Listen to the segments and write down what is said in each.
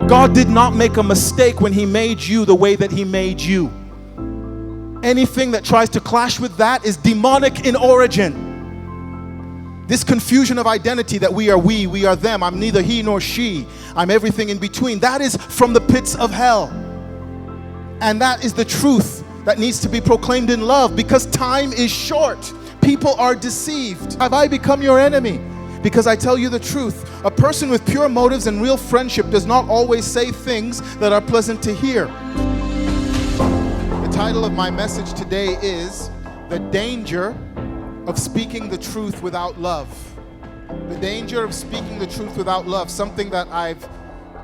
God did not make a mistake when He made you the way that He made you. Anything that tries to clash with that is demonic in origin. This confusion of identity that we are them, I'm neither he nor she, I'm everything in between, that is from the pits of hell. And that is the truth that needs to be proclaimed in love, because time is short. People are deceived. Have I become your enemy? Because I tell you the truth, a person with pure motives and real friendship does not always say things that are pleasant to hear. The title of my message today is The Danger of Speaking the Truth Without Love. The danger of speaking the truth without love. Something that I've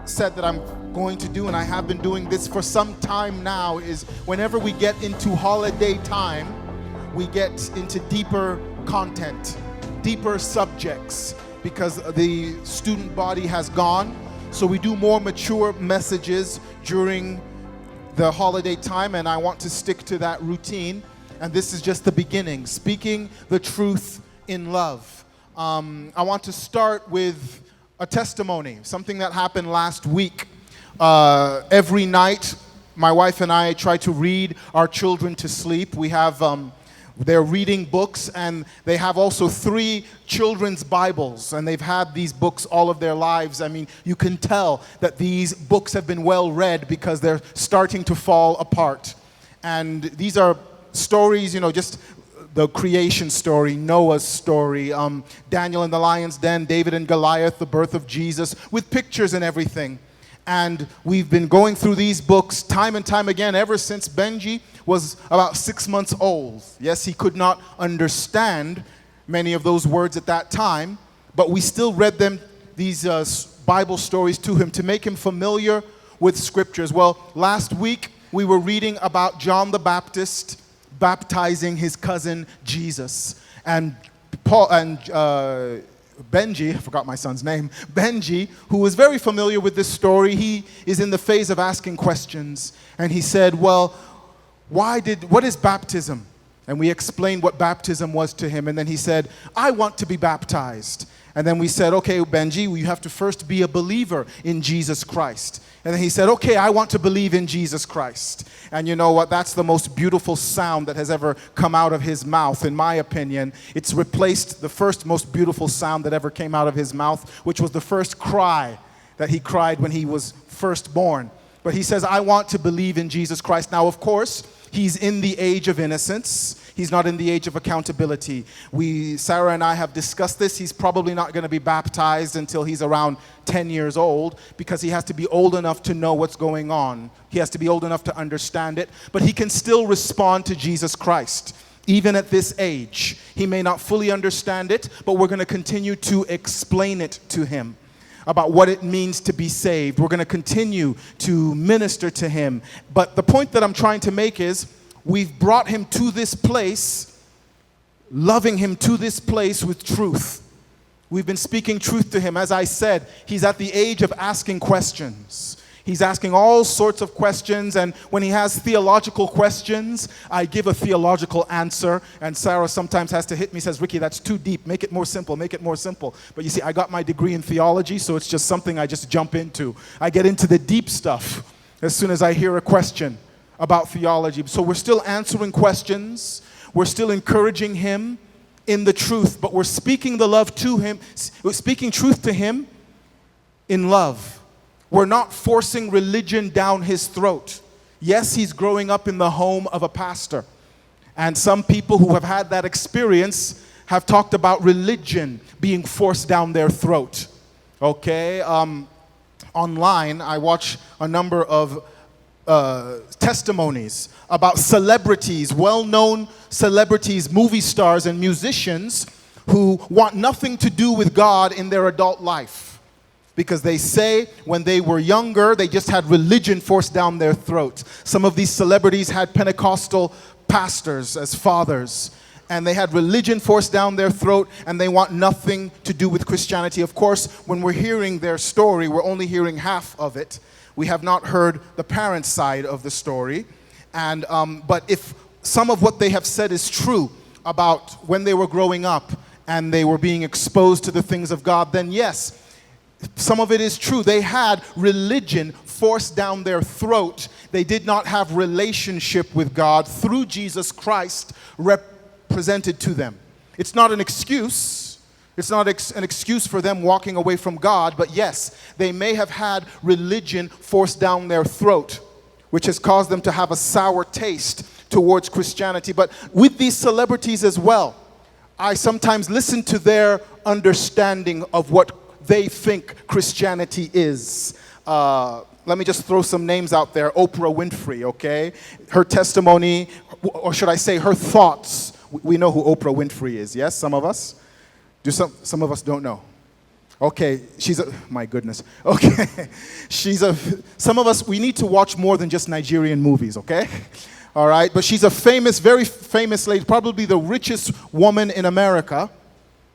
said that I'm going to do, and I have been doing this for some time now, is whenever we get into holiday time, we get into deeper content, deeper subjects, because the student body has gone. So we do more mature messages during the holiday time, and I want to stick to that routine. And this is just the beginning, speaking the truth in love. I want to start with a testimony, something that happened last week. Every night, my wife and I try to read our children to sleep. We have, they're reading books, and they have also 3 children's Bibles, and they've had these books all of their lives. I mean, you can tell that these books have been well read because they're starting to fall apart. And these are stories, just the creation story, Noah's story, Daniel in the lion's den, David and Goliath, the birth of Jesus, with pictures and everything. And we've been going through these books time and time again ever since Benji was about 6 months old. Yes, he could not understand many of those words at that time, but we still read them, these Bible stories, to him to make him familiar with scriptures. Well, last week we were reading about John the Baptist baptizing his cousin Jesus, and Benji, I forgot my son's name, Benji, who was very familiar with this story, he is in the phase of asking questions, and he said, well, what is baptism? And we explained what baptism was to him, and then he said, I want to be baptized. And then we said, okay, Benji, you have to first be a believer in Jesus Christ. And then he said, okay, I want to believe in Jesus Christ. And you know what? That's the most beautiful sound that has ever come out of his mouth, in my opinion. It's replaced the first most beautiful sound that ever came out of his mouth, which was the first cry that he cried when he was first born. But he says, I want to believe in Jesus Christ. Now, of course, he's in the age of innocence. He's not in the age of accountability. Sarah and I have discussed this. He's probably not going to be baptized until he's around 10 years old, because he has to be old enough to know what's going on. He has to be old enough to understand it. But he can still respond to Jesus Christ. Even at this age, he may not fully understand it, but we're going to continue to explain it to him about what it means to be saved. We're going to continue to minister to him. But the point that I'm trying to make is, we've brought him to this place, loving him to this place with truth. We've been speaking truth to him. As I said, he's at the age of asking questions. He's asking all sorts of questions, and when he has theological questions, I give a theological answer, and Sarah sometimes has to hit me, says, Ricky, that's too deep, make it more simple, make it more simple. But you see, I got my degree in theology, so it's just something I just jump into. I get into the deep stuff as soon as I hear a question about theology. So we're still answering questions, we're still encouraging him in the truth, but we're speaking the love to him, we're speaking truth to him in love. We're not forcing religion down his throat. Yes, he's growing up in the home of a pastor, and some people who have had that experience have talked about religion being forced down their throat. Okay, online I watch a number of testimonies about celebrities, well-known celebrities, movie stars and musicians who want nothing to do with God in their adult life, because they say when they were younger they just had religion forced down their throats. Some of these celebrities had Pentecostal pastors as fathers, and they had religion forced down their throat, and they want nothing to do with Christianity. Of course, when we're hearing their story, we're only hearing half of it. We have not heard the parents' side of the story. And but if some of what they have said is true about when they were growing up and they were being exposed to the things of God, then yes, Some of it is true. They had religion forced down their throat. They did not have relationship with God through Jesus Christ represented to them. It's not an excuse. It's not an excuse for them walking away from God, but yes, they may have had religion forced down their throat, which has caused them to have a sour taste towards Christianity. But with these celebrities as well, I sometimes listen to their understanding of what they think Christianity is. Let me just throw some names out there. Oprah Winfrey, okay? Her testimony, or should I say her thoughts. We know who Oprah Winfrey is, yes? Some of us? Some of us don't know. Okay, my goodness. Okay, some of us, we need to watch more than just Nigerian movies, okay? All right, but she's a very famous lady, probably the richest woman in America,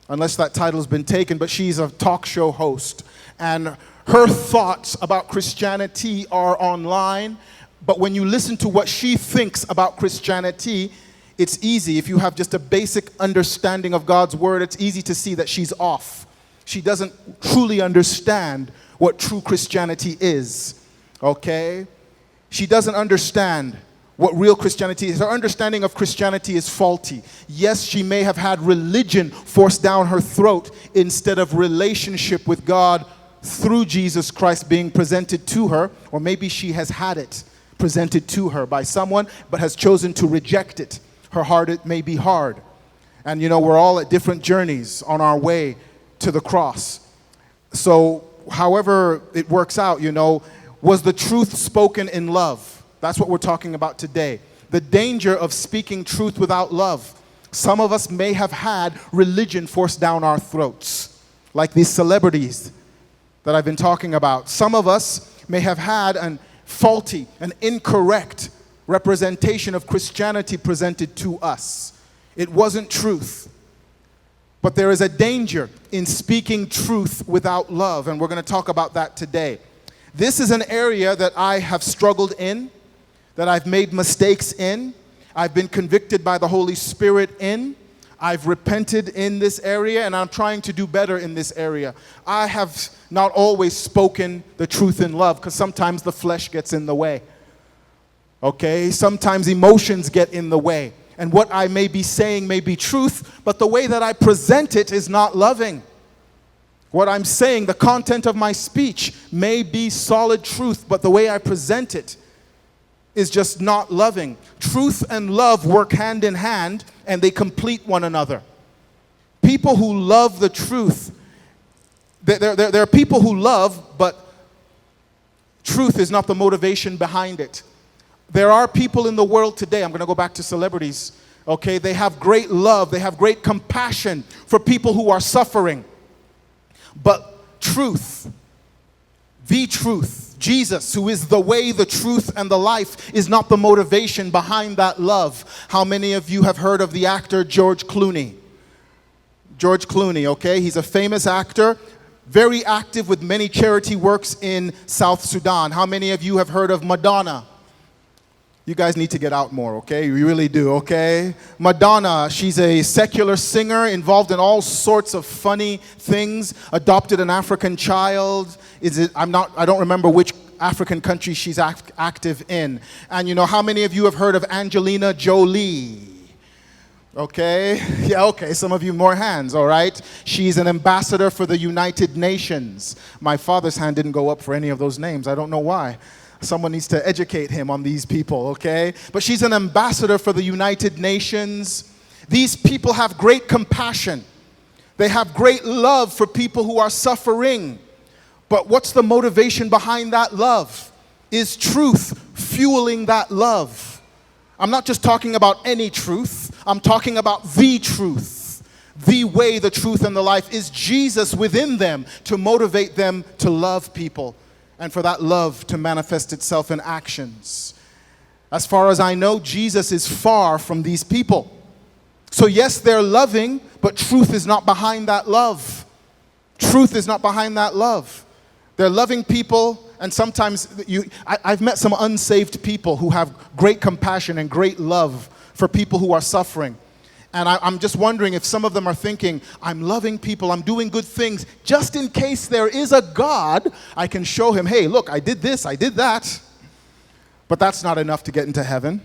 unless that title has been taken, but she's a talk show host. And her thoughts about Christianity are online, but when you listen to what she thinks about Christianity, it's easy. If you have just a basic understanding of God's word, it's easy to see that she's off. She doesn't truly understand what true Christianity is, okay? She doesn't understand what real Christianity is. Her understanding of Christianity is faulty. Yes, she may have had religion forced down her throat instead of relationship with God through Jesus Christ being presented to her, or maybe she has had it presented to her by someone but has chosen to reject it. Her heart, it may be hard. And we're all at different journeys on our way to the cross. So however it works out, was the truth spoken in love? That's what we're talking about today. The danger of speaking truth without love. Some of us may have had religion forced down our throats, like these celebrities that I've been talking about. Some of us may have had an faulty, an incorrect representation of Christianity presented to us. It wasn't truth. But there is a danger in speaking truth without love, and we're going to talk about that today. This is an area that I have struggled in, that I've made mistakes in. I've been convicted by the Holy Spirit in. I've repented in this area, and I'm trying to do better in this area. I have not always spoken the truth in love, because sometimes the flesh gets in the way. Okay? Sometimes emotions get in the way. And what I may be saying may be truth, but the way that I present it is not loving. What I'm saying, the content of my speech may be solid truth, but the way I present it is just not loving. Truth and love work hand in hand, and they complete one another. People who love the truth, there are people who love, but truth is not the motivation behind it. There are people in the world today, I'm going to go back to celebrities, okay? They have great love, they have great compassion for people who are suffering. But truth, the truth, Jesus, who is the way, the truth, and the life, is not the motivation behind that love. How many of you have heard of the actor George Clooney? George Clooney, okay? He's a famous actor, very active with many charity works in South Sudan. How many of you have heard of Madonna? You guys need to get out more, okay? You really do, okay? Madonna, she's a secular singer involved in all sorts of funny things. Adopted an African child. I don't remember which African country she's active in. And how many of you have heard of Angelina Jolie? Okay? Yeah, okay. Some of you more hands, all right? She's an ambassador for the United Nations. My father's hand didn't go up for any of those names. I don't know why. Someone needs to educate him on these people, okay? But she's an ambassador for the United Nations. These people have great compassion. They have great love for people who are suffering. But what's the motivation behind that love? Is truth fueling that love? I'm not just talking about any truth. I'm talking about the truth. The way, the truth, and the life. Is Jesus within them to motivate them to love people? And for that love to manifest itself in actions. As far as I know, Jesus is far from these people. So yes, they're loving, but truth is not behind that love. Truth is not behind that love. They're loving people, and sometimes I've met some unsaved people who have great compassion and great love for people who are suffering. And I'm just wondering if some of them are thinking, I'm loving people, I'm doing good things. Just in case there is a God, I can show him, hey, look, I did this, I did that. But that's not enough to get into heaven.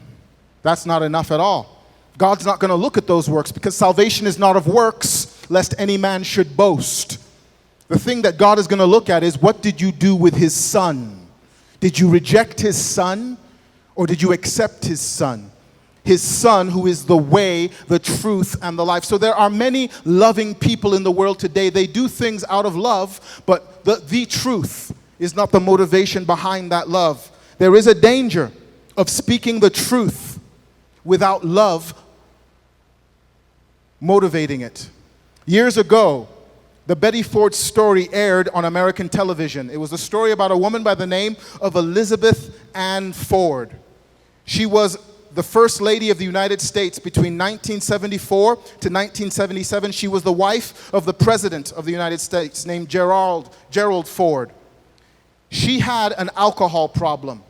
That's not enough at all. God's not going to look at those works because salvation is not of works, lest any man should boast. The thing that God is going to look at is, what did you do with his son? Did you reject his son, or did you accept his son? His son, who is the way, the truth, and the life. So there are many loving people in the world today. They do things out of love, but the truth is not the motivation behind that love. There is a danger of speaking the truth without love motivating it. Years ago, the Betty Ford story aired on American television. It was a story about a woman by the name of Elizabeth Ann Ford. She was the First Lady of the United States between 1974 to 1977. She was the wife of the President of the United States named Gerald Ford. She had an alcohol problem.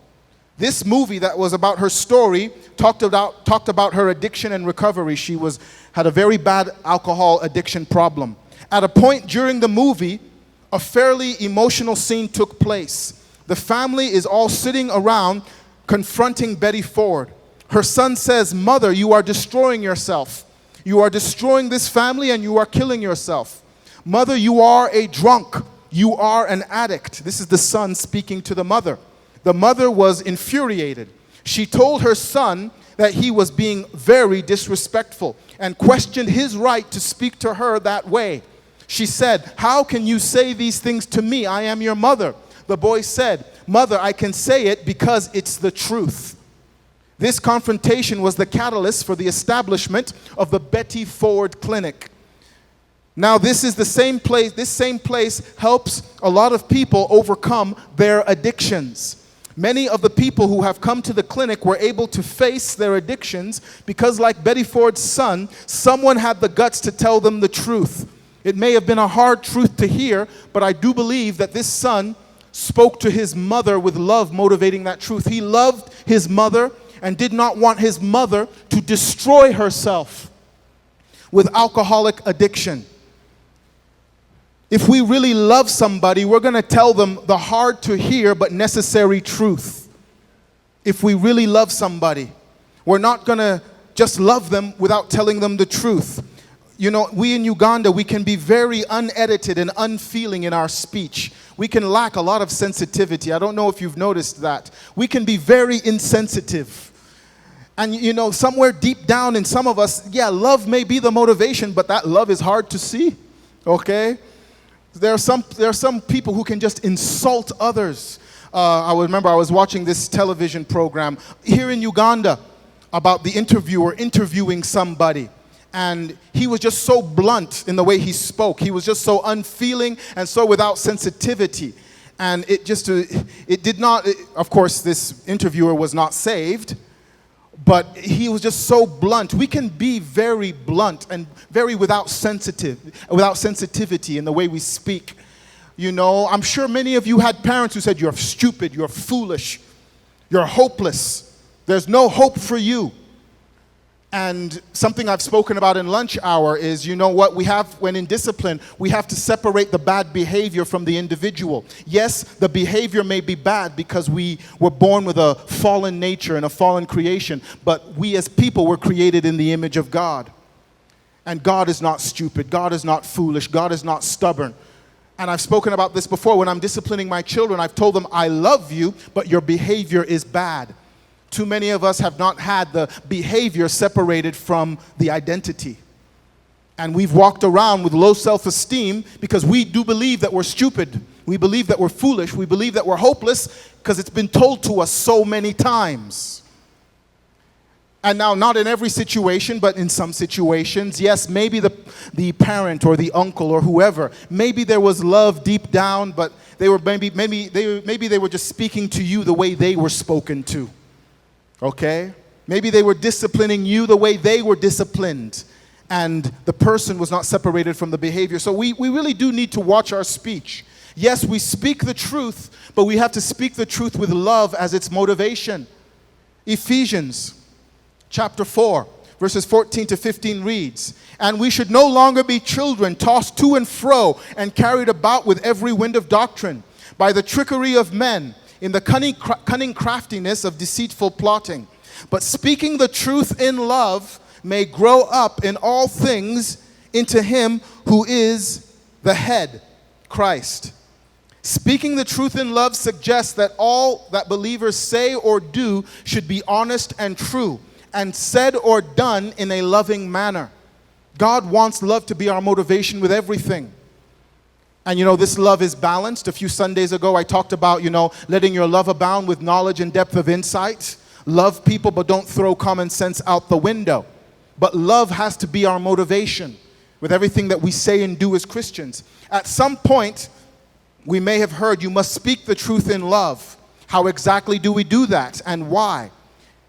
This movie that was about her story talked about her addiction and recovery. She had a very bad alcohol addiction problem. At a point during the movie, a fairly emotional scene took place. The family is all sitting around confronting Betty Ford. Her son says, "Mother, you are destroying yourself. You are destroying this family and you are killing yourself. Mother, you are a drunk. You are an addict." This is the son speaking to the mother. The mother was infuriated. She told her son that he was being very disrespectful and questioned his right to speak to her that way. She said, "How can you say these things to me? I am your mother." The boy said, "Mother, I can say it because it's the truth." This confrontation was the catalyst for the establishment of the Betty Ford Clinic. Now, this same place helps a lot of people overcome their addictions. Many of the people who have come to the clinic were able to face their addictions because, like Betty Ford's son, someone had the guts to tell them the truth. It may have been a hard truth to hear, but I do believe that this son spoke to his mother with love motivating that truth. He loved his mother and did not want his mother to destroy herself with alcoholic addiction. If we really love somebody, we're going to tell them the hard to hear but necessary truth. If we really love somebody, we're not going to just love them without telling them the truth. You know, we in Uganda, we can be very unedited and unfeeling in our speech. We can lack a lot of sensitivity. I don't know if you've noticed that. We can be very insensitive. And you know, somewhere deep down in some of us, yeah, love may be the motivation, but that love is hard to see, okay? There are some people who can just insult others. I remember I was watching this television program here in Uganda about the interviewer interviewing somebody. And he was just so blunt in the way he spoke. He was just so unfeeling and so without sensitivity. And of course, this interviewer was not saved, but he was just so blunt. We can be very blunt and very without sensitivity in the way we speak. You know, I'm sure many of you had parents who said, "You're stupid, you're foolish, you're hopeless, there's no hope for you." And something I've spoken about in lunch hour is, you know what, when in discipline, we have to separate the bad behavior from the individual. Yes, the behavior may be bad because we were born with a fallen nature and a fallen creation, but we as people were created in the image of God. And God is not stupid, God is not foolish, God is not stubborn. And I've spoken about this before. When I'm disciplining my children, I've told them, "I love you, but your behavior is bad." Too many of us have not had the behavior separated from the identity. And we've walked around with low self-esteem because we do believe that we're stupid. We believe that we're foolish. We believe that we're hopeless because it's been told to us so many times. And now, not in every situation, but in some situations, yes, maybe the parent or the uncle or whoever, maybe there was love deep down, but maybe they were just speaking to you the way they were spoken to. Okay? Maybe they were disciplining you the way they were disciplined, and the person was not separated from the behavior. So we really do need to watch our speech. Yes, we speak the truth, but we have to speak the truth with love as its motivation. Ephesians chapter 4, verses 14 to 15 reads, "And we should no longer be children, tossed to and fro and carried about with every wind of doctrine, by the trickery of men, in the cunning craftiness of deceitful plotting. But speaking the truth in love may grow up in all things into him who is the head, Christ." Speaking the truth in love suggests that all that believers say or do should be honest and true, and said or done in a loving manner. God wants love to be our motivation with everything. And this love is balanced. A few Sundays ago, I talked about, letting your love abound with knowledge and depth of insight. Love people, but don't throw common sense out the window. But love has to be our motivation with everything that we say and do as Christians. At some point, we may have heard, you must speak the truth in love. How exactly do we do that, and why?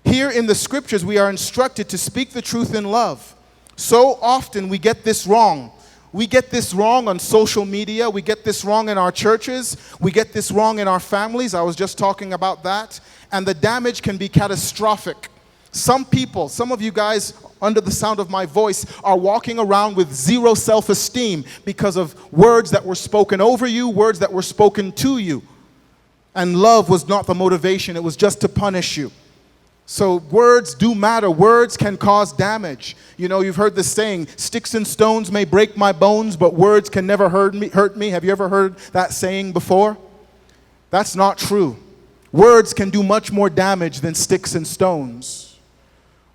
Here in the scriptures, we are instructed to speak the truth in love. So often we get this wrong. We get this wrong on social media. We get this wrong in our churches. We get this wrong in our families. I was just talking about that. And the damage can be catastrophic. Some people, some of you guys under the sound of my voice, are walking around with zero self-esteem because of words that were spoken over you, words that were spoken to you. And love was not the motivation. It was just to punish you. So words do matter. Words can cause damage. You've heard this saying, sticks and stones may break my bones, but words can never hurt me. Have you ever heard that saying before? That's not true. Words can do much more damage than sticks and stones.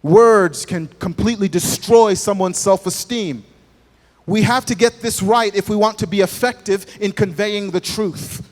Words can completely destroy someone's self-esteem. We have to get this right if we want to be effective in conveying the truth.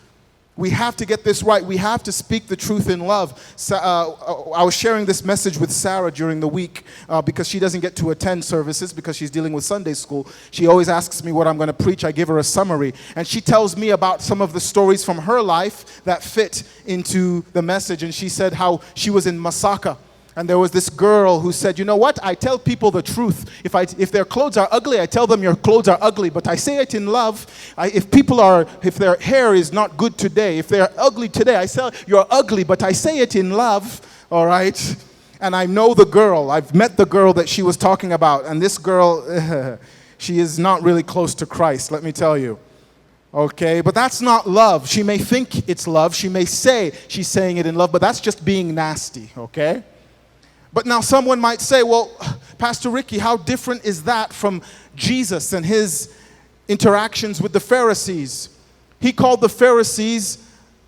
We have to get this right. We have to speak the truth in love. I was sharing this message with Sarah during the week because she doesn't get to attend services because she's dealing with Sunday school. She always asks me what I'm going to preach. I give her a summary. And she tells me about some of the stories from her life that fit into the message. And she said how she was in Masaka. And there was this girl who said, you know what? I tell people the truth. If their clothes are ugly, I tell them your clothes are ugly. But I say it in love. If their hair is not good today, if they're ugly today, I say you're ugly. But I say it in love. All right? And I know the girl. I've met the girl that she was talking about. And this girl, she is not really close to Christ, let me tell you. Okay? But that's not love. She may think it's love. She may say she's saying it in love. But that's just being nasty. Okay? But now someone might say, well, Pastor Ricky, how different is that from Jesus and his interactions with the Pharisees? He called the Pharisees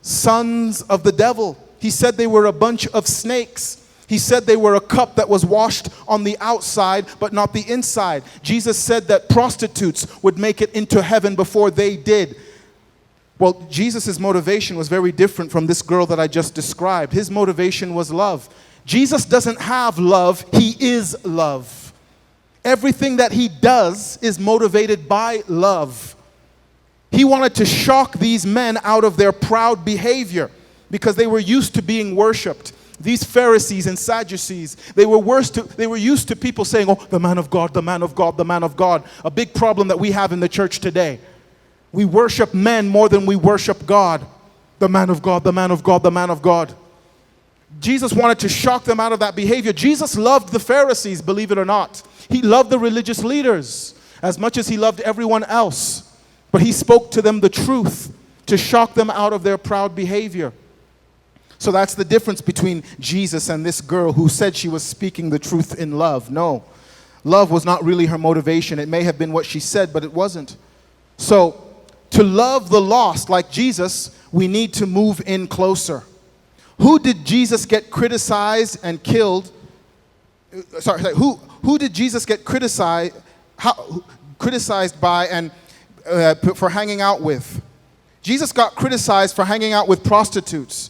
sons of the devil. He said they were a bunch of snakes. He said they were a cup that was washed on the outside but not the inside. Jesus said that prostitutes would make it into heaven before they did. Well, Jesus' motivation was very different from this girl that I just described. His motivation was love. Jesus doesn't have love, he is love. Everything that he does is motivated by love. He wanted to shock these men out of their proud behavior because they were used to being worshipped. These Pharisees and Sadducees, they were used to people saying, oh, the man of God, the man of God, the man of God. A big problem that we have in the church today. We worship men more than we worship God. The man of God, the man of God, the man of God. Jesus wanted to shock them out of that behavior. Jesus loved the Pharisees, believe it or not. He loved the religious leaders as much as he loved everyone else. But he spoke to them the truth to shock them out of their proud behavior. So that's the difference between Jesus and this girl who said she was speaking the truth in love. No, love was not really her motivation. It may have been what she said, but it wasn't. So to love the lost like Jesus, we need to move in closer. Who did Jesus get criticized and killed? Who did Jesus get criticized by and for hanging out with? Jesus got criticized for hanging out with prostitutes,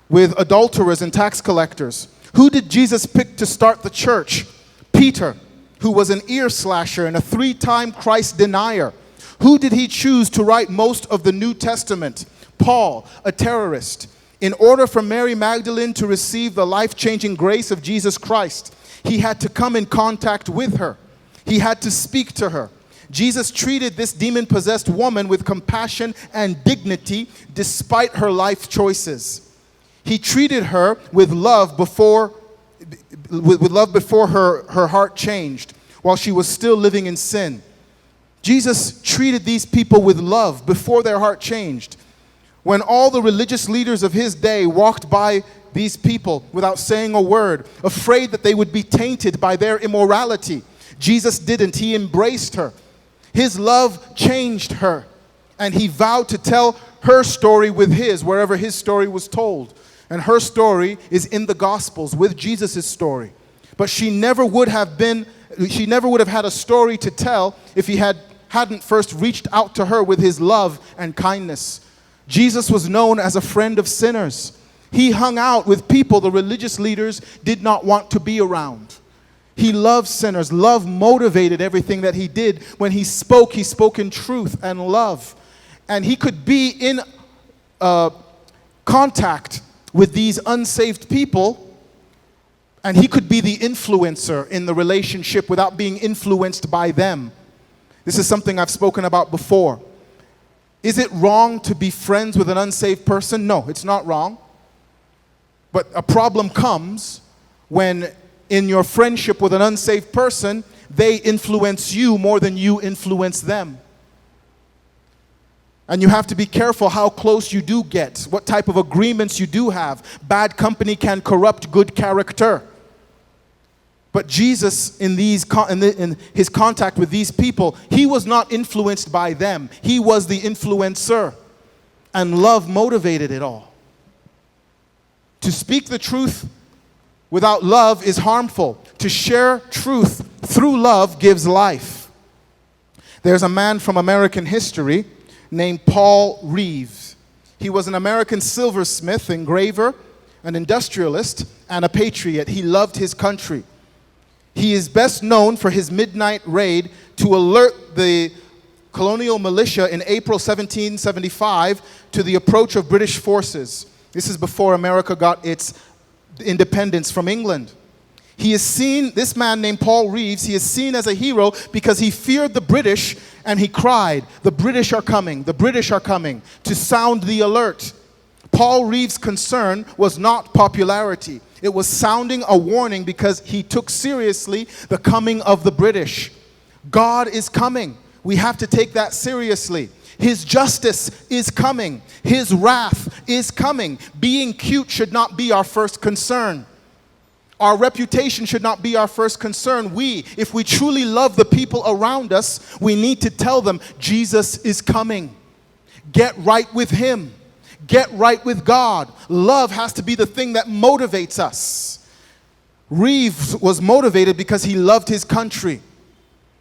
with adulterers and tax collectors. Who did Jesus pick to start the church? Peter, who was an ear slasher and a 3-time Christ denier. Who did he choose to write most of the New Testament? Paul, a terrorist. In order for Mary Magdalene to receive the life-changing grace of Jesus Christ, he had to come in contact with her. He had to speak to her. Jesus treated this demon-possessed woman with compassion and dignity despite her life choices. He treated her with love with love before her heart changed, while she was still living in sin. Jesus treated these people with love before their heart changed. When all the religious leaders of his day walked by these people without saying a word, afraid that they would be tainted by their immorality, Jesus didn't. He embraced her. His love changed her, and he vowed to tell her story with his, wherever his story was told. And her story is in the Gospels with Jesus' story. But she never would have had a story to tell if he hadn't first reached out to her with his love and kindness. Jesus was known as a friend of sinners. He hung out with people the religious leaders did not want to be around. He loved sinners. Love motivated everything that he did. When he spoke in truth and love. And he could be in contact with these unsaved people, and he could be the influencer in the relationship without being influenced by them. This is something I've spoken about before. Is it wrong to be friends with an unsaved person? No, it's not wrong. But a problem comes when in your friendship with an unsaved person, they influence you more than you influence them. And you have to be careful how close you do get, what type of agreements you do have. Bad company can corrupt good character. But Jesus, in his contact with these people, he was not influenced by them. He was the influencer. And love motivated it all. To speak the truth without love is harmful. To share truth through love gives life. There's a man from American history named Paul Reeves. He was an American silversmith, engraver, an industrialist, and a patriot. He loved his country. He is best known for his midnight raid to alert the colonial militia in April 1775 to the approach of British forces. This is before America got its independence from England. He is seen, this man named Paul Reeves, he is seen as a hero because he feared the British and he cried, "The British are coming, the British are coming," to sound the alert. Paul Reeves' concern was not popularity. It was sounding a warning because he took seriously the coming of the British. God is coming. We have to take that seriously. His justice is coming. His wrath is coming. Being cute should not be our first concern. Our reputation should not be our first concern. If we truly love the people around us, we need to tell them Jesus is coming. Get right with him. Get right with God. Love has to be the thing that motivates us. Reeves was motivated because he loved his country.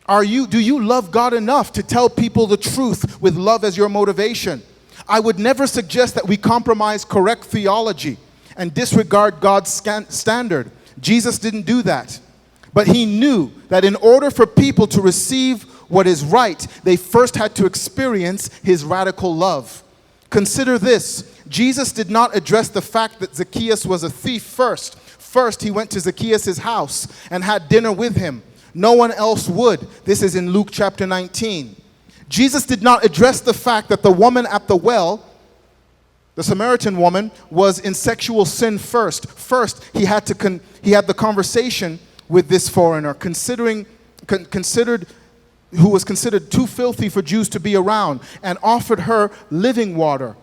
Do you love God enough to tell people the truth with love as your motivation? I would never suggest that we compromise correct theology and disregard God's standard. Jesus didn't do that. But he knew that in order for people to receive what is right, they first had to experience his radical love. Consider this. Jesus did not address the fact that Zacchaeus was a thief first. First, he went to Zacchaeus' house and had dinner with him. No one else would. This is in Luke chapter 19. Jesus did not address the fact that the woman at the well, the Samaritan woman, was in sexual sin first. First, he had the conversation with this foreigner, who was considered too filthy for Jews to be around, and offered her living water.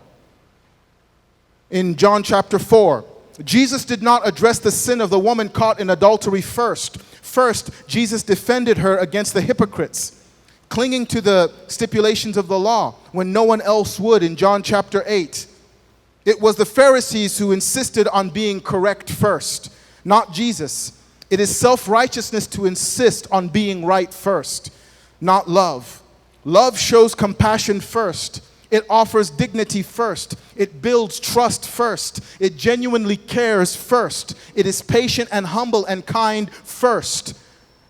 In John chapter 4, Jesus did not address the sin of the woman caught in adultery first. First, Jesus defended her against the hypocrites, clinging to the stipulations of the law when no one else would in John chapter 8. It was the Pharisees who insisted on being correct first, not Jesus. It is self-righteousness to insist on being right first, not love. Love shows compassion first. It offers dignity first. It builds trust first. It genuinely cares first. It is patient and humble and kind first.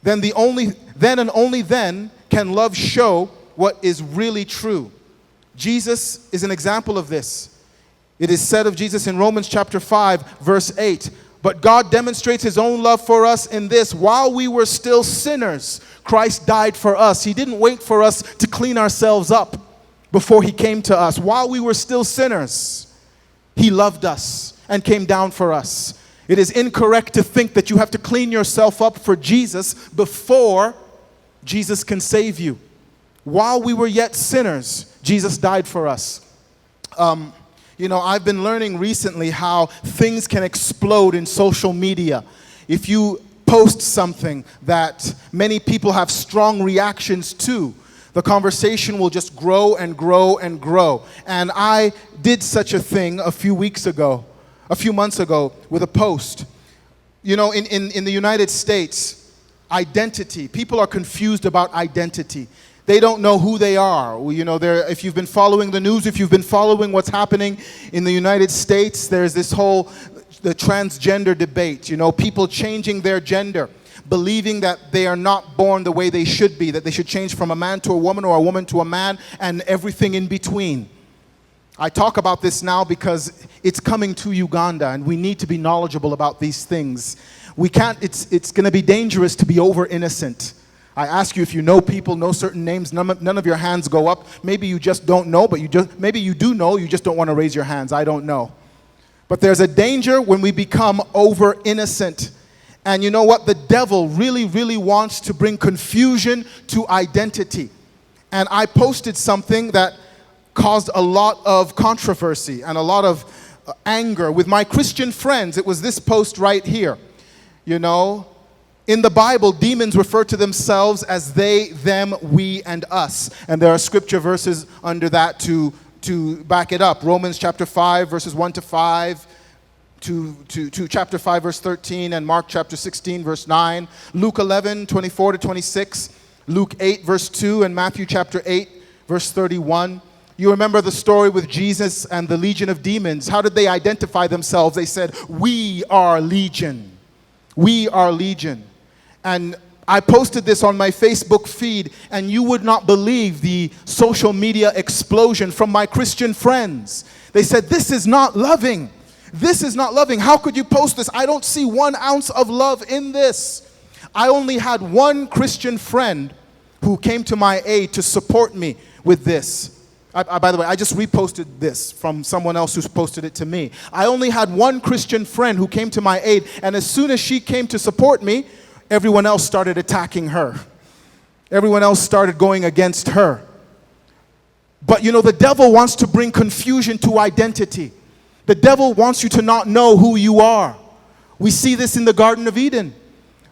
Then and only then can love show what is really true. Jesus is an example of this. It is said of Jesus in Romans chapter 5, verse 8, "But God demonstrates his own love for us in this: while we were still sinners, Christ died for us." He didn't wait for us to clean ourselves up before he came to us. While we were still sinners, he loved us and came down for us. It is incorrect to think that you have to clean yourself up for Jesus before Jesus can save you. While we were yet sinners, Jesus died for us. I've been learning recently how things can explode in social media. If you post something that many people have strong reactions to, the conversation will just grow and grow and grow. And I did such a thing a few months ago with a post. In the United States, identity, people are confused about identity. They don't know who they are. If you've been following the news, if you've been following what's happening in the United States, there's this whole the transgender debate. People changing their gender, believing that they are not born the way they should be, that they should change from a man to a woman or a woman to a man and everything in between. I talk about this now because it's coming to Uganda and we need to be knowledgeable about these things. It's going to be dangerous to be over innocent. I ask you if you know people, know certain names, none of your hands go up. Maybe you just don't know, but maybe you do know, you just don't want to raise your hands. I don't know. But there's a danger when we become over innocent. And you know what? The devil really, really wants to bring confusion to identity. And I posted something that caused a lot of controversy and a lot of anger with my Christian friends. It was this post right here. In the Bible, demons refer to themselves as they, them, we, and us. And there are scripture verses under that to back it up. Romans chapter 5, verses 1 to 5, to chapter 5, verse 13, and Mark chapter 16, verse 9. Luke 11, 24 to 26, Luke 8, verse 2, and Matthew chapter 8, verse 31. You remember the story with Jesus and the legion of demons. How did they identify themselves? They said, "We are legion. We are legion." And I posted this on my Facebook feed, and you would not believe the social media explosion from my Christian friends. They said, "This is not loving. This is not loving. How could you post this? I don't see 1 ounce of love in this." I only had one Christian friend who came to my aid to support me with this. By the way, I just reposted this from someone else who's posted it to me. I only had one Christian friend who came to my aid, and as soon as she came to support me, everyone else started attacking her. Everyone else started going against her. But the devil wants to bring confusion to identity. The devil wants you to not know who you are. We see this in the Garden of Eden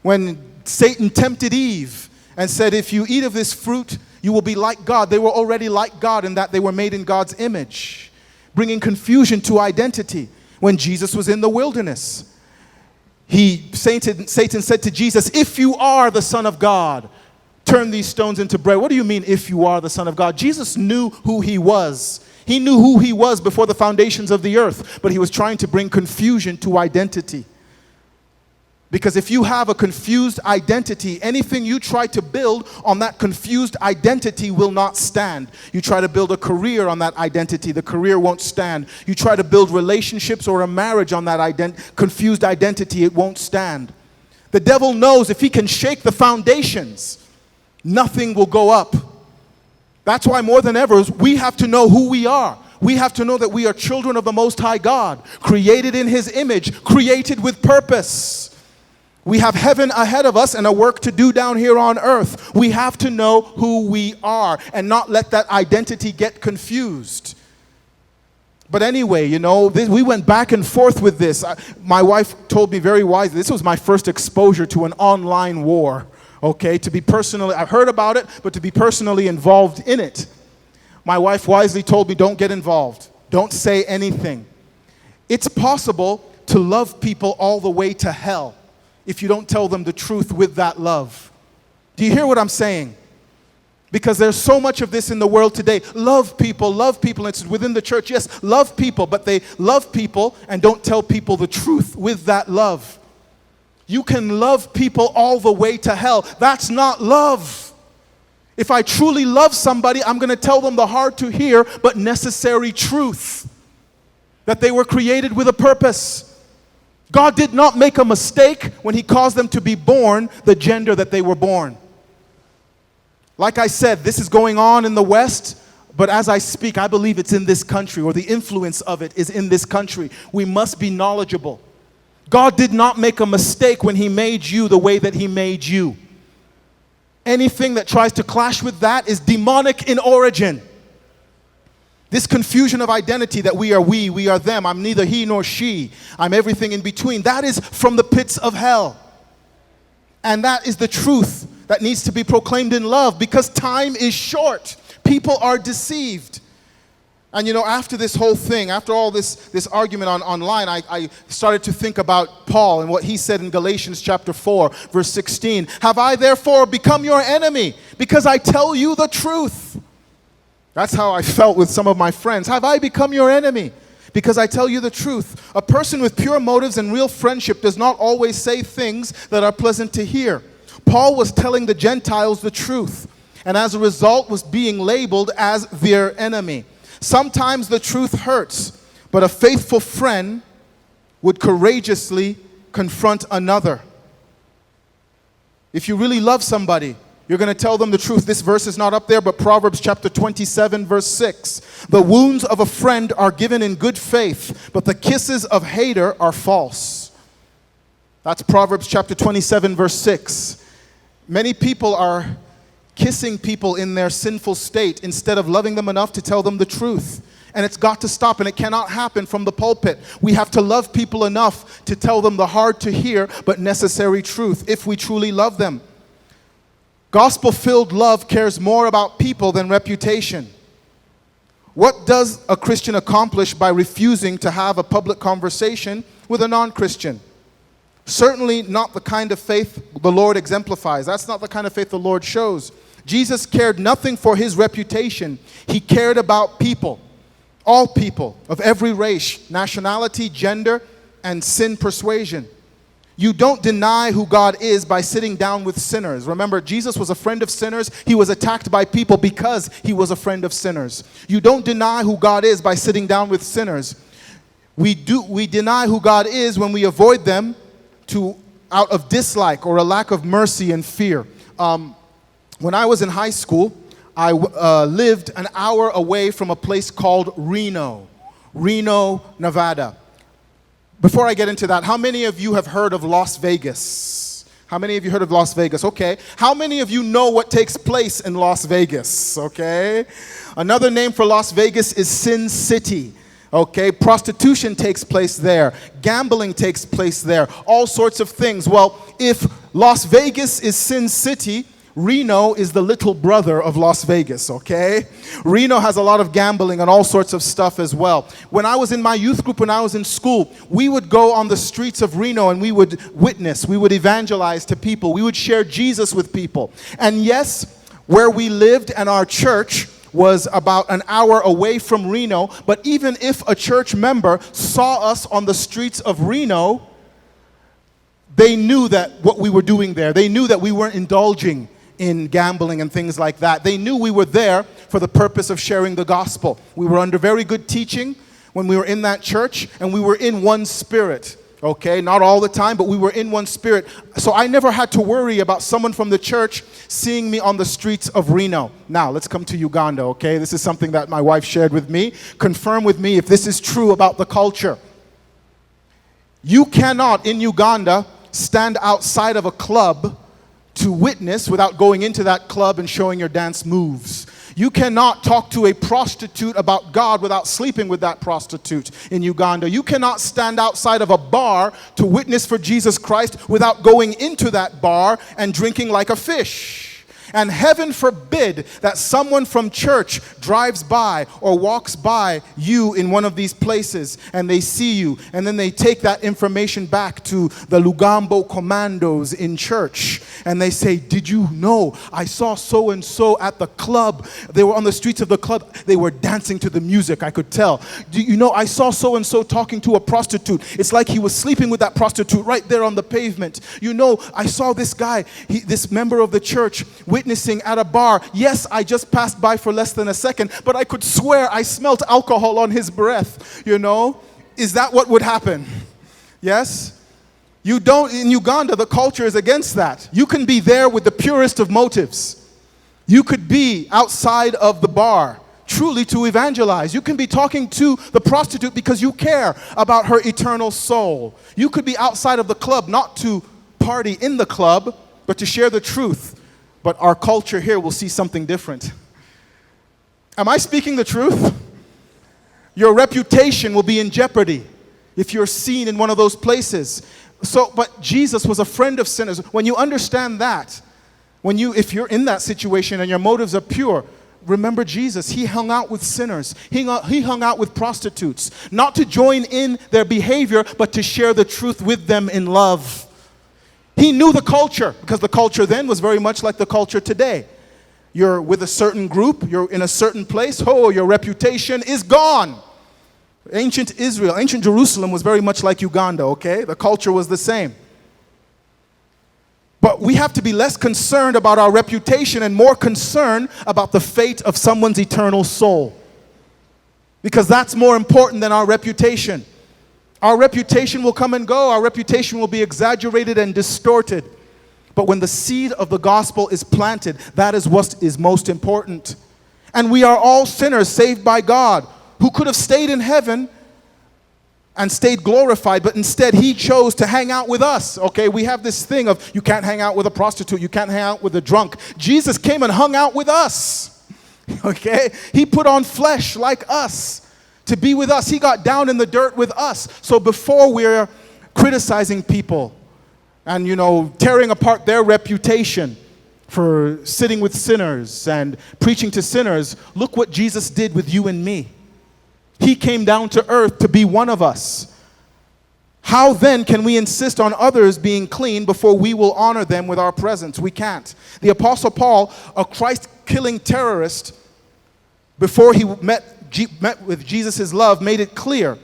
when Satan tempted Eve and said, "If you eat of this fruit, you will be like God." They were already like God in that they were made in God's image, bringing confusion to identity. When Jesus was in the wilderness, Satan said to Jesus, "If you are the Son of God, turn these stones into bread." What do you mean, if you are the Son of God? Jesus knew who he was. He knew who he was before the foundations of the earth, but he was trying to bring confusion to identity. Because if you have a confused identity, anything you try to build on that confused identity will not stand. You try to build a career on that identity, the career won't stand. You try to build relationships or a marriage on that confused identity, it won't stand. The devil knows if he can shake the foundations, nothing will go up. That's why more than ever, we have to know who we are. We have to know that we are children of the Most High God, created in his image, created with purpose. We have heaven ahead of us and a work to do down here on earth. We have to know who we are and not let that identity get confused. But anyway, we went back and forth with this. My wife told me very wisely, this was my first exposure to an online war. Okay, I've heard about it, but to be personally involved in it. My wife wisely told me, don't get involved. Don't say anything. It's possible to love people all the way to hell if you don't tell them the truth with that love. Do you hear what I'm saying? Because there's so much of this in the world today. Love people. It's within the church. Yes, love people, but they love people and don't tell people the truth with that love. You can love people all the way to hell. That's not love. If I truly love somebody, I'm going to tell them the hard to hear but necessary truth. That they were created with a purpose. God did not make a mistake when he caused them to be born the gender that they were born. Like I said, this is going on in the West, but as I speak, I believe it's in this country, or the influence of it is in this country. We must be knowledgeable. God did not make a mistake when he made you the way that he made you. Anything that tries to clash with that is demonic in origin. This confusion of identity that we are them, I'm neither he nor she, I'm everything in between, that is from the pits of hell. And that is the truth that needs to be proclaimed in love, because time is short. People are deceived. And after this whole thing, after all this argument online, I started to think about Paul and what he said in Galatians chapter 4, verse 16. Have I therefore become your enemy because I tell you the truth? That's how I felt with some of my friends. Have I become your enemy because I tell you the truth? A person with pure motives and real friendship does not always say things that are pleasant to hear. Paul was telling the Gentiles the truth, and as a result was being labeled as their enemy. Sometimes the truth hurts, but a faithful friend would courageously confront another. If you really love somebody, you're going to tell them the truth. This verse is not up there, but Proverbs chapter 27, verse 6. The wounds of a friend are given in good faith, but the kisses of hater are false. That's Proverbs chapter 27, verse 6. Many people are kissing people in their sinful state instead of loving them enough to tell them the truth. And it's got to stop, and it cannot happen from the pulpit. We have to love people enough to tell them the hard to hear but necessary truth if we truly love them. Gospel-filled love cares more about people than reputation. What does a Christian accomplish by refusing to have a public conversation with a non-Christian? Certainly not the kind of faith the Lord exemplifies. That's not the kind of faith the Lord shows. Jesus cared nothing for his reputation. He cared about people. All people of every race, nationality, gender, and sin persuasion. You don't deny who God is by sitting down with sinners. Remember, Jesus was a friend of sinners. He was attacked by people because he was a friend of sinners. You don't deny who God is by sitting down with sinners. We deny who God is when we avoid them out of dislike or a lack of mercy and fear. When I was in high school, I lived an hour away from a place called Reno, Nevada. Before I get into that, how many of you have heard of Las Vegas? How many of you heard of Las Vegas? Okay. How many of you know what takes place in Las Vegas? Okay. Another name for Las Vegas is Sin City. Okay, prostitution takes place there. Gambling takes place there. All sorts of things. Well, if Las Vegas is Sin City, Reno is the little brother of Las Vegas, okay? Reno has a lot of gambling and all sorts of stuff as well. When I was in my youth group, when I was in school, we would go on the streets of Reno and we would witness, we would evangelize to people, we would share Jesus with people. And yes, where we lived and our church was about an hour away from Reno, but even if a church member saw us on the streets of Reno, they knew that what we were doing there. They knew that we weren't indulging in gambling and things like that. They knew we were there for the purpose of sharing the gospel. We were under very good teaching when we were in that church, and we were in one spirit. Okay, not all the time, but we were in one spirit. So I never had to worry about someone from the church seeing me on the streets of Reno. Now, let's come to Uganda, okay? This is something that my wife shared with me. Confirm with me if this is true about the culture. You cannot, in Uganda, stand outside of a club to witness without going into that club and showing your dance moves. You cannot talk to a prostitute about God without sleeping with that prostitute in Uganda. You cannot stand outside of a bar to witness for Jesus Christ without going into that bar and drinking like a fish. And heaven forbid that someone from church drives by or walks by you in one of these places and they see you, and then they take that information back to the Lugambo commandos in church and they say, did you know I saw so-and-so at the club? They were on the streets of the club. They were dancing to the music, I could tell. Do you know I saw so-and-so talking to a prostitute? It's like he was sleeping with that prostitute right there on the pavement. You know, I saw this guy, this member of the church, witnessing at a bar. Yes, I just passed by for less than a second, but I could swear I smelt alcohol on his breath, you know? Is that what would happen? Yes? You don't, in Uganda, the culture is against that. You can be there with the purest of motives. You could be outside of the bar truly to evangelize. You can be talking to the prostitute because you care about her eternal soul. You could be outside of the club, not to party in the club, but to share the truth. But our culture here will see something different. Am I speaking the truth? Your reputation will be in jeopardy if you're seen in one of those places. But Jesus was a friend of sinners. When you understand that, if you're in that situation and your motives are pure, remember Jesus. He hung out with sinners. He hung out with prostitutes. Not to join in their behavior, but to share the truth with them in love. He knew the culture, because the culture then was very much like the culture today. You're with a certain group, you're in a certain place, your reputation is gone. Ancient Israel, ancient Jerusalem was very much like Uganda, okay? The culture was the same. But we have to be less concerned about our reputation and more concerned about the fate of someone's eternal soul. Because that's more important than our reputation. Our reputation will come and go. Our reputation will be exaggerated and distorted. But when the seed of the gospel is planted, that is what is most important. And we are all sinners saved by God, who could have stayed in heaven and stayed glorified, but instead he chose to hang out with us. Okay, we have this thing of you can't hang out with a prostitute, you can't hang out with a drunk. Jesus came and hung out with us. Okay, he put on flesh like us to be with us. He got down in the dirt with us. So before we're criticizing people and, tearing apart their reputation for sitting with sinners and preaching to sinners, look what Jesus did with you and me. He came down to earth to be one of us. How then can we insist on others being clean before we will honor them with our presence? We can't. The Apostle Paul, a Christ-killing terrorist, before he met with Jesus' love, made it clear.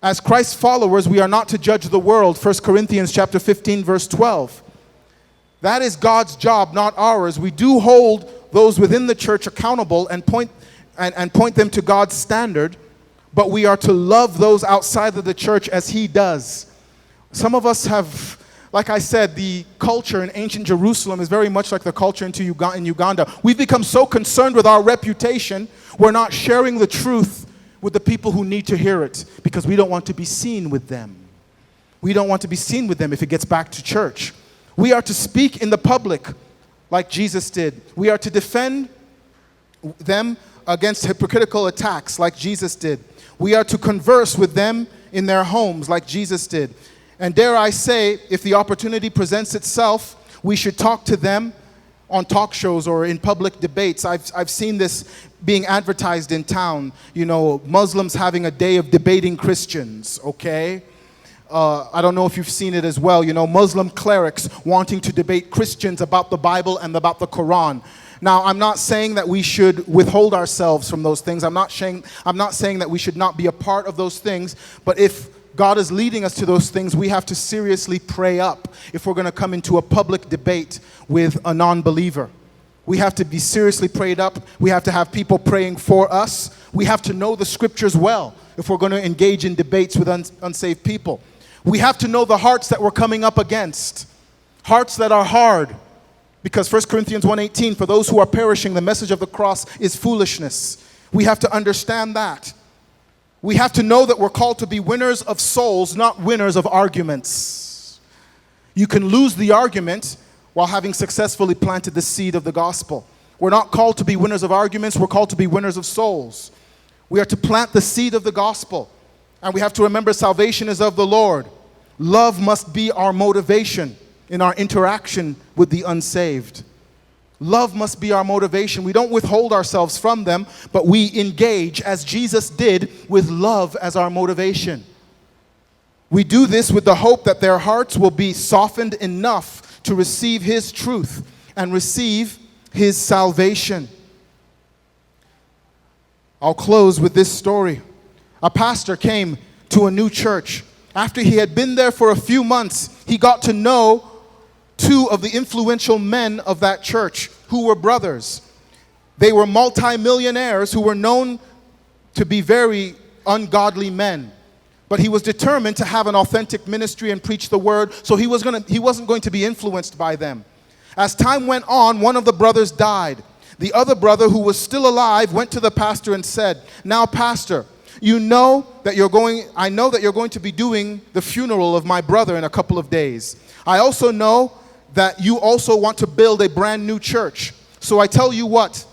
As Christ's followers, we are not to judge the world. 1 Corinthians chapter 15, verse 12. That is God's job, not ours. We do hold those within the church accountable and point them to God's standard, but we are to love those outside of the church as he does. Some of us have, like I said, the culture in ancient Jerusalem is very much like the culture in Uganda. We've become so concerned with our reputation, we're not sharing the truth with the people who need to hear it because we don't want to be seen with them. We don't want to be seen with them if it gets back to church. We are to speak in the public like Jesus did. We are to defend them against hypocritical attacks like Jesus did. We are to converse with them in their homes like Jesus did. And dare I say, if the opportunity presents itself, we should talk to them on talk shows or in public debates. I've seen this being advertised in town. Muslims having a day of debating Christians, okay? I don't know if you've seen it as well. Muslim clerics wanting to debate Christians about the Bible and about the Quran. Now, I'm not saying that we should withhold ourselves from those things. I'm not saying that we should not be a part of those things. But if God is leading us to those things, we have to seriously pray up if we're going to come into a public debate with a non-believer. We have to be seriously prayed up. We have to have people praying for us. We have to know the scriptures well if we're going to engage in debates with unsaved people. We have to know the hearts that we're coming up against, hearts that are hard. Because 1 Corinthians 1:18, for those who are perishing, the message of the cross is foolishness. We have to understand that. We have to know that we're called to be winners of souls, not winners of arguments. You can lose the argument while having successfully planted the seed of the gospel. We're not called to be winners of arguments, we're called to be winners of souls. We are to plant the seed of the gospel. And we have to remember salvation is of the Lord. Love must be our motivation in our interaction with the unsaved. Love must be our motivation. We don't withhold ourselves from them, but we engage as Jesus did with love as our motivation. We do this with the hope that their hearts will be softened enough to receive his truth and receive his salvation. I'll close with this story. A pastor came to a new church. After he had been there for a few months, he got to know two of the influential men of that church who were brothers. They were multimillionaires who were known to be very ungodly men. But he was determined to have an authentic ministry and preach the word, so he wasn't going to be influenced by them. As time went on, one of the brothers died. The other brother, who was still alive, went to the pastor and said, "Now, pastor, I know that you're going to be doing the funeral of my brother in a couple of days. I also know that you also want to build a brand new church. So I tell you what,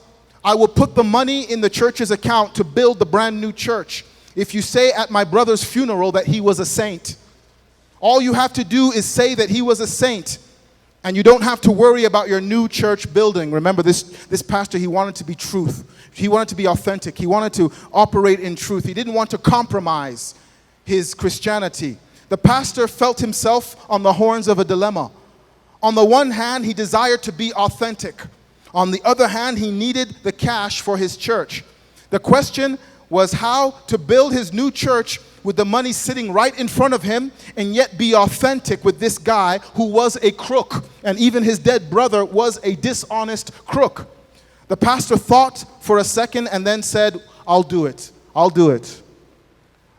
I will put the money in the church's account to build the brand new church if you say at my brother's funeral that he was a saint. All you have to do is say that he was a saint, and you don't have to worry about your new church building." Remember, this pastor, he wanted to be truth. He wanted to be authentic. He wanted to operate in truth. He didn't want to compromise his Christianity. The pastor felt himself on the horns of a dilemma. On the one hand, he desired to be authentic. On the other hand, he needed the cash for his church. The question was how to build his new church with the money sitting right in front of him, and yet be authentic with this guy who was a crook, and even his dead brother was a dishonest crook. The pastor thought for a second and then said, "I'll do it. I'll do it."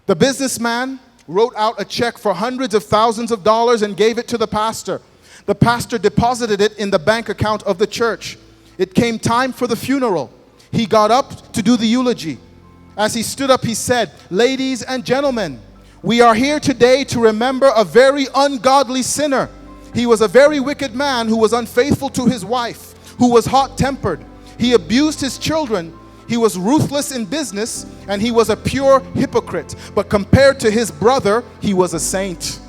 The businessman wrote out a check for hundreds of thousands of dollars and gave it to the pastor. The pastor deposited it in the bank account of the church. It came time for the funeral. He got up to do the eulogy. As he stood up, he said, "Ladies and gentlemen, we are here today to remember a very ungodly sinner. He was a very wicked man who was unfaithful to his wife, who was hot-tempered. He abused his children. He was ruthless in business, and he was a pure hypocrite. But compared to his brother, he was a saint."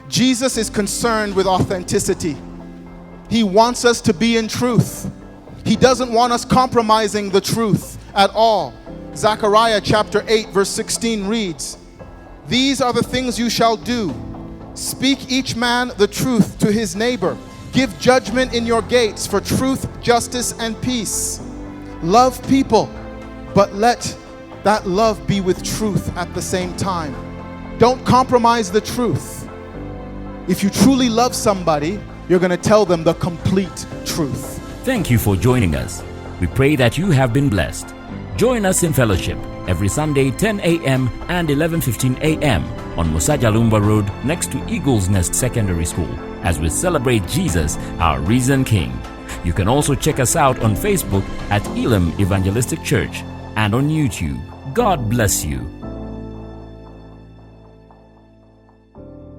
Jesus is concerned with authenticity. He wants us to be in truth. He doesn't want us compromising the truth at all. Zechariah chapter 8 verse 16 reads, "These are the things you shall do. Speak each man the truth to his neighbor. Give judgment in your gates for truth, justice, and peace. Love people, but let that love be with truth at the same time." Don't compromise the truth. If you truly love somebody, you're going to tell them the complete truth. Thank you for joining us. We pray that you have been blessed. Join us in fellowship every Sunday 10 a.m. and 11:15 a.m. on Musajalumba Road next to Eagle's Nest Secondary School as we celebrate Jesus, our risen King. You can also check us out on Facebook at Elam Evangelistic Church and on YouTube. God bless you.